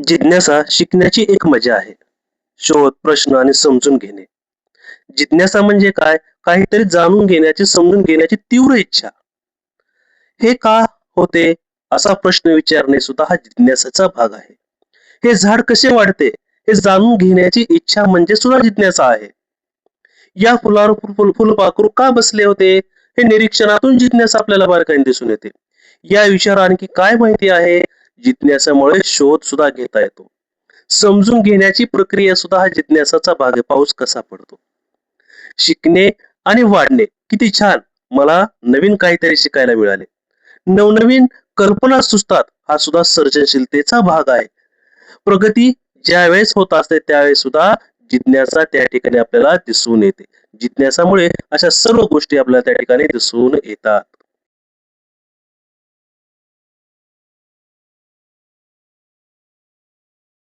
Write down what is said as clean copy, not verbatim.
जिज्ञासा शिकण्याची एक मजा आहे. शोध, प्रश्न आणि समजून घेणे. जिज्ञासा म्हणजे काय? काहीतरी जाणून घेण्याची, समजून घेण्याची तीव्र इच्छा. हे का होते? असा प्रश्न विचारणे सुद्धा हा जिज्ञासाचा भाग आहे. हे झाड कसे वाढते? हे जाणून घेण्याची इच्छा म्हणजे सुद्धा जिज्ञासा आहे. या फुलावर फुलपाखरू का बसले होते? हे निरीक्षणातून जिज्ञासा आपल्याला बारकाईने दिसून येते. या विषयावर आणखी काय माहिती आहे? जिज्ञासामुळे शोध सुद्धा घेता येतो. समजून घेण्याची प्रक्रिया सुद्धा हा जिज्ञासाचा भाग आहे. पाऊस कसा पडतो? शिकणे आणि वाढणे किती छान. मला नवीन काहीतरी शिकायला मिळाले. नवनवीन कल्पना सुचतात, हा सुद्धा सर्जनशीलतेचा भाग आहे. प्रगती ज्यावेळेस होत असते त्यावेळेस सुद्धा जिज्ञासा त्या ठिकाणी आपल्याला दिसून येते. जिज्ञासामुळे अशा सर्व गोष्टी आपल्याला त्या ठिकाणी दिसून येतात.